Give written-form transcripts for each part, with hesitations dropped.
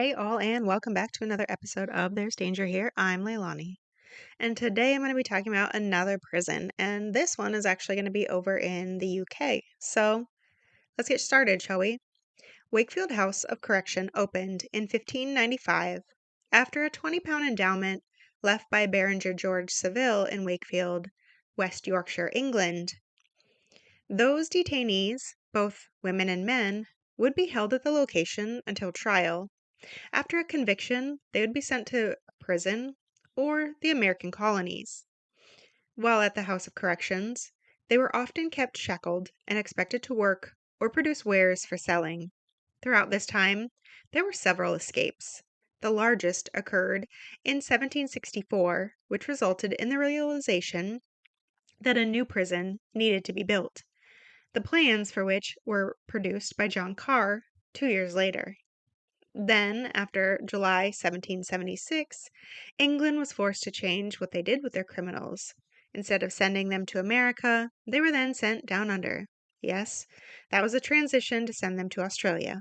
Hey all, and welcome back to another episode of There's Danger Here. I'm Leilani, and today I'm going to be talking about another prison, and this one is actually going to be over in the UK. So let's get started, shall we? Wakefield House of Correction opened in 1595 after a £20 endowment left by Baronet George Saville in Wakefield, West Yorkshire, England. Those detainees, both women and men, would be held at the location until trial. After a conviction, they would be sent to prison or the American colonies. While at the House of Corrections, they were often kept shackled and expected to work or produce wares for selling. Throughout this time, there were several escapes. The largest occurred in 1764, which resulted in the realization that a new prison needed to be built, the plans for which were produced by John Carr 2 years later. Then, after July 1776, England was forced to change what they did with their criminals. Instead of sending them to America, they were then sent down under. Yes, that was a transition to send them to Australia.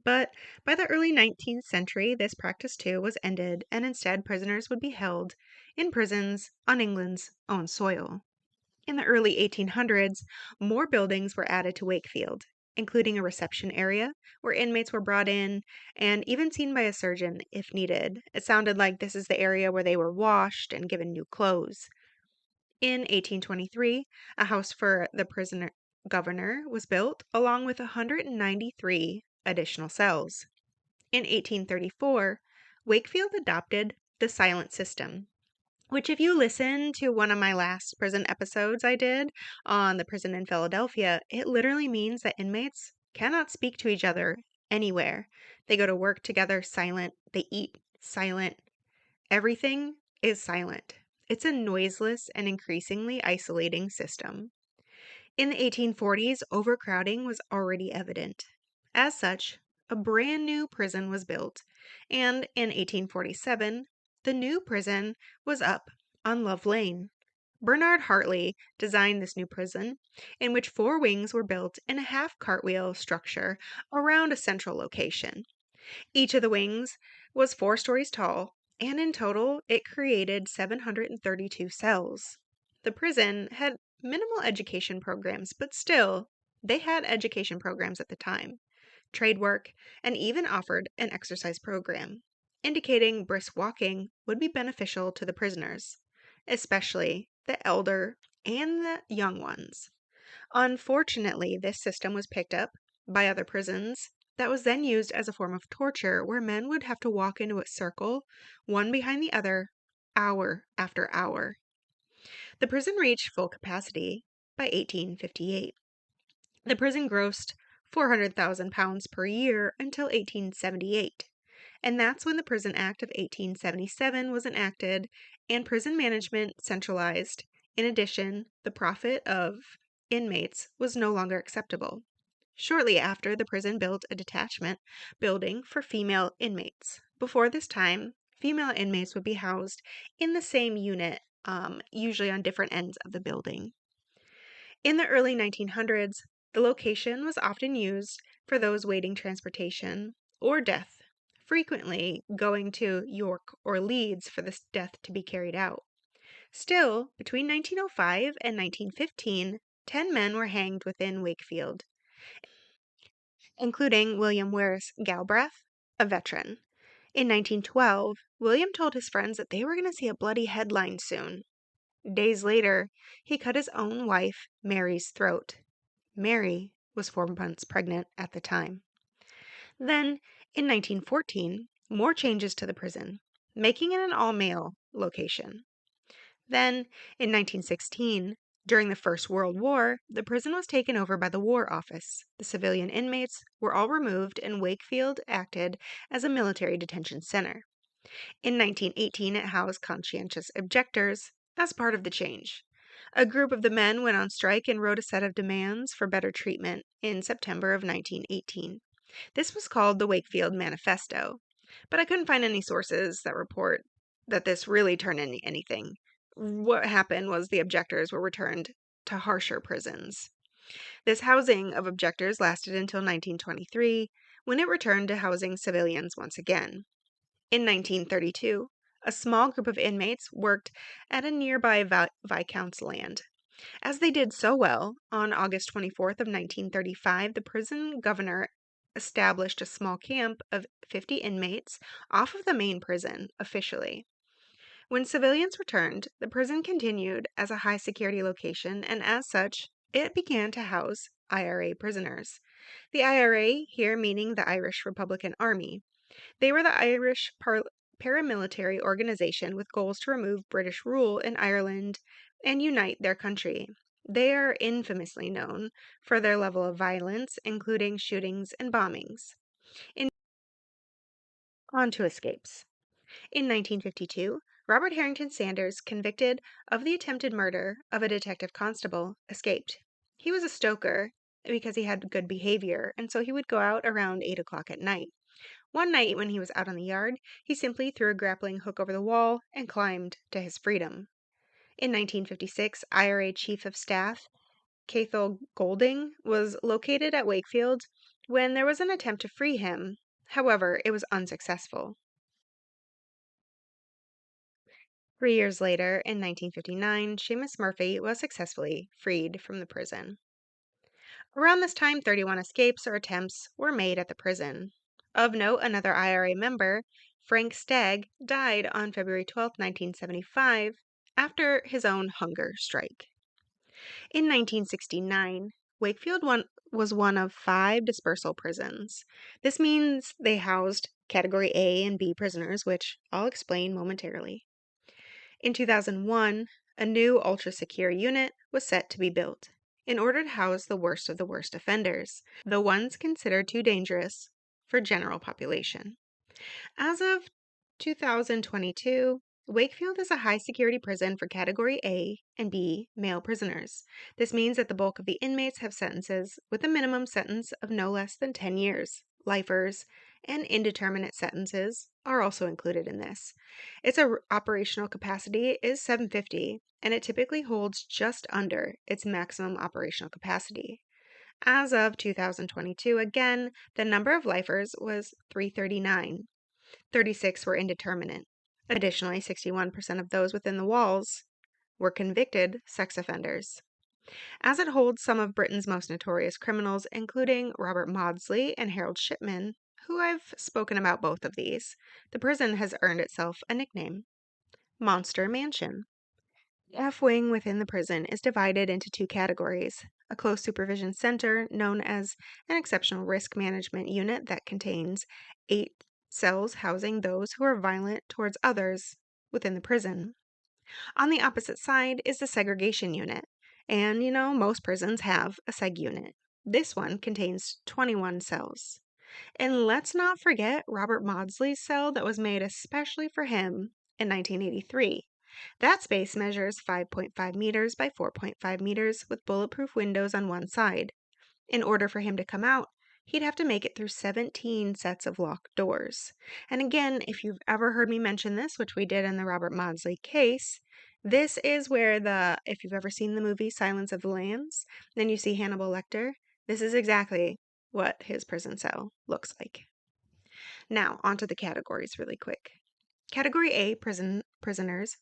But by the early 19th century, this practice too was ended, and instead prisoners would be held in prisons on England's own soil. In the early 1800s, more buildings were added to Wakefield, including a reception area where inmates were brought in and even seen by a surgeon if needed. It sounded like this is the area where they were washed and given new clothes. In 1823, a house for the prisoner governor was built, along with 193 additional cells. In 1834, Wakefield adopted the silent system, which, if you listen to one of my last prison episodes I did on the prison in Philadelphia, it literally means that inmates cannot speak to each other anywhere. They go to work together silent, they eat silent, everything is silent. It's a noiseless and increasingly isolating system. In the 1840s, overcrowding was already evident. As such, a brand new prison was built, and in 1847, the new prison was up on Love Lane. Bernard Hartley designed this new prison, in which 4 wings were built in a half cartwheel structure around a central location. Each of the wings was 4 stories tall, and in total, it created 732 cells. The prison had minimal education programs, but still, they had education programs at the time, trade work, and even offered an exercise program, indicating brisk walking would be beneficial to the prisoners, especially the elder and the young ones. Unfortunately, this system was picked up by other prisons that was then used as a form of torture, where men would have to walk into a circle, one behind the other, hour after hour. The prison reached full capacity by 1858. The prison grossed £400,000 per year until 1878, and that's when the Prison Act of 1877 was enacted and prison management centralized. In addition, the profit of inmates was no longer acceptable. Shortly after, the prison built a detachment building for female inmates. Before this time, female inmates would be housed in the same unit, usually on different ends of the building. In the early 1900s, the location was often used for those waiting transportation or death, frequently going to York or Leeds for this death to be carried out. Still, between 1905 and 1915, 10 men were hanged within Wakefield, including William Wares Galbraith, a veteran. In 1912, William told his friends that they were going to see a bloody headline soon. Days later, he cut his own wife, Mary's, throat. Mary was 4 months pregnant at the time. Then, in 1914, more changes to the prison, making it an all-male location. Then, in 1916, during the First World War, the prison was taken over by the War Office. The civilian inmates were all removed, and Wakefield acted as a military detention center. In 1918, it housed conscientious objectors as part of the change. A group of the men went on strike and wrote a set of demands for better treatment in September of 1918. This was called the Wakefield Manifesto, but I couldn't find any sources that report that this really turned into anything. What happened was the objectors were returned to harsher prisons. This housing of objectors lasted until 1923, when it returned to housing civilians once again. In 1932, a small group of inmates worked at a nearby viscount's land. As they did so well, on August 24th of 1935, the prison governor established a small camp of 50 inmates off of the main prison officially. When civilians returned, the prison continued as a high security location, and as such, it began to house IRA prisoners. The IRA here meaning the Irish Republican Army. They were the Irish paramilitary organization with goals to remove British rule in Ireland and unite their country. They are infamously known for their level of violence, including shootings and bombings. On to escapes. In 1952, Robert Harrington Sanders, convicted of the attempted murder of a detective constable, escaped. He was a stoker because he had good behavior, and so he would go out around 8 o'clock at night. One night when he was out on the yard, he simply threw a grappling hook over the wall and climbed to his freedom. In 1956, IRA Chief of Staff Cathal Golding was located at Wakefield when there was an attempt to free him. However, it was unsuccessful. 3 years later, in 1959, Seamus Murphy was successfully freed from the prison. Around this time, 31 escapes or attempts were made at the prison. Of note, another IRA member, Frank Stagg, died on February 12, 1975, after his own hunger strike. In 1969, Wakefield was one of 5 dispersal prisons. This means they housed Category A and B prisoners, which I'll explain momentarily. In 2001, a new ultra-secure unit was set to be built in order to house the worst of the worst offenders, the ones considered too dangerous for general population. As of 2022, Wakefield is a high-security prison for Category A and B male prisoners. This means that the bulk of the inmates have sentences with a minimum sentence of no less than 10 years. Lifers and indeterminate sentences are also included in this. Its operational capacity is 750, and it typically holds just under its maximum operational capacity. As of 2022, again, the number of lifers was 339. 36 were indeterminate. Additionally, 61% of those within the walls were convicted sex offenders. As it holds some of Britain's most notorious criminals, including Robert Maudsley and Harold Shipman, who I've spoken about both of these, the prison has earned itself a nickname, Monster Mansion. The F wing within the prison is divided into 2 categories: a close supervision center known as an exceptional risk management unit that contains 8 cells housing those who are violent towards others within the prison. On the opposite side is the segregation unit, and most prisons have a seg unit. This one contains 21 cells. And let's not forget Robert Maudsley's cell that was made especially for him in 1983. That space measures 5.5 meters by 4.5 meters with bulletproof windows on one side. In order for him to come out, he'd have to make it through 17 sets of locked doors. And again, if you've ever heard me mention this, which we did in the Robert Maudsley case, this is where if you've ever seen the movie Silence of the Lambs, then you see Hannibal Lecter, this is exactly what his prison cell looks like. Now, onto the categories really quick. Category A prisoners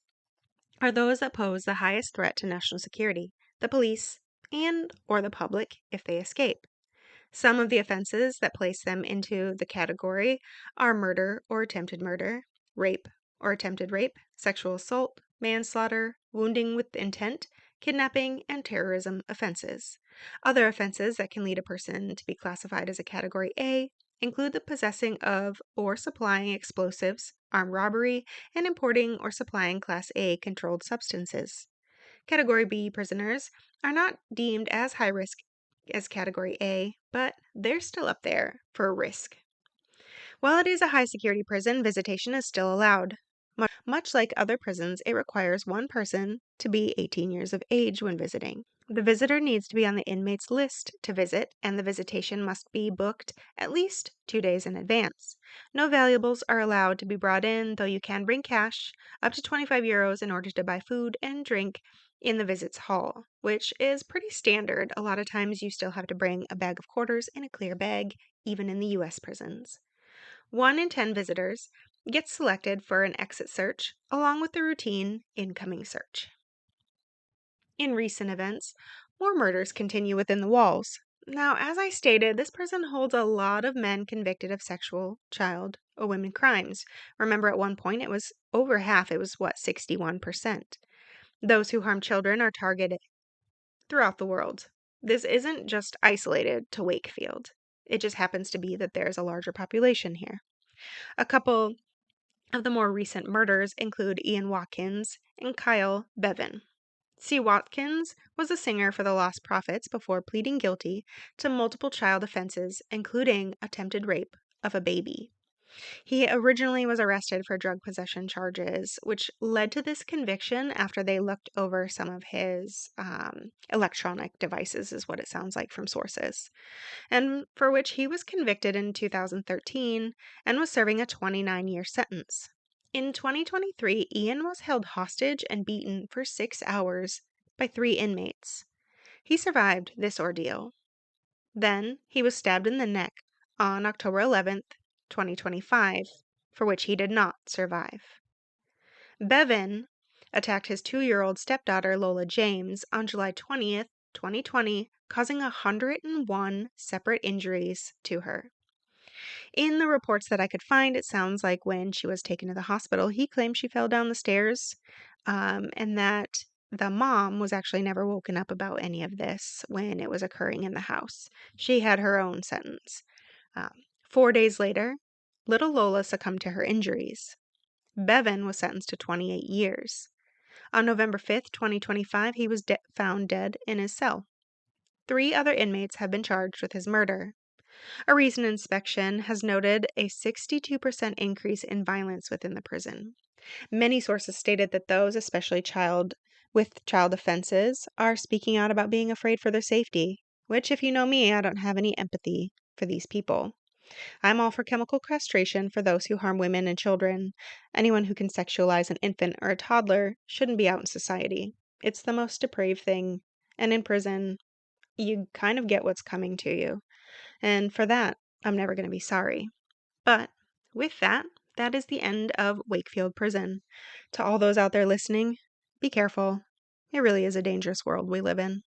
are those that pose the highest threat to national security, the police, and or the public if they escape. Some of the offenses that place them into the category are murder or attempted murder, rape or attempted rape, sexual assault, manslaughter, wounding with intent, kidnapping, and terrorism offenses. Other offenses that can lead a person to be classified as a Category A include the possessing of or supplying explosives, armed robbery, and importing or supplying Class A controlled substances. Category B prisoners are not deemed as high risk as Category A, but they're still up there for risk. While it is a high security prison, visitation is still allowed. Much like other prisons, it requires one person to be 18 years of age when visiting. The visitor needs to be on the inmate's list to visit, and the visitation must be booked at least 2 days in advance. No valuables are allowed to be brought in, though you can bring cash, up to 25 euros, in order to buy food and drink in the visits hall, which is pretty standard. A lot of times you still have to bring a bag of quarters in a clear bag even in the U.S. prisons. 1 in 10 visitors gets selected for an exit search, along with the routine incoming search. In recent events, more murders continue within the walls. Now, as I stated, this prison holds a lot of men convicted of sexual, child, or women crimes. Remember, at one point it was over half, it was 61%. Those who harm children are targeted throughout the world. This isn't just isolated to Wakefield. It just happens to be that there's a larger population here. A couple of the more recent murders include Ian Watkins and Kyle Bevan. C. Watkins was a singer for the Lost Prophets before pleading guilty to multiple child offenses, including attempted rape of a baby. He originally was arrested for drug possession charges, which led to this conviction after they looked over some of his electronic devices, is what it sounds like from sources, and for which he was convicted in 2013 and was serving a 29-year sentence. In 2023, Ian was held hostage and beaten for 6 hours by 3 inmates. He survived this ordeal. Then he was stabbed in the neck on October 11th, 2025, for which he did not survive. Bevan attacked his 2-year-old stepdaughter Lola James on July 20th, 2020, causing 101 separate injuries to her. In the reports that I could find, it sounds like when she was taken to the hospital, he claimed she fell down the stairs, and that the mom was actually never woken up about any of this when it was occurring in the house. She had her own sentence. 4 days later, little Lola succumbed to her injuries. Bevan was sentenced to 28 years. On November 5th, 2025, he was found dead in his cell. 3 other inmates have been charged with his murder. A recent inspection has noted a 62% increase in violence within the prison. Many sources stated that those, especially with child offenses, are speaking out about being afraid for their safety, which, if you know me, I don't have any empathy for these people. I'm all for chemical castration for those who harm women and children. Anyone who can sexualize an infant or a toddler shouldn't be out in society. It's the most depraved thing, and in prison, you kind of get what's coming to you. And for that, I'm never going to be sorry. But with that, that is the end of Wakefield Prison. To all those out there listening, be careful. It really is a dangerous world we live in.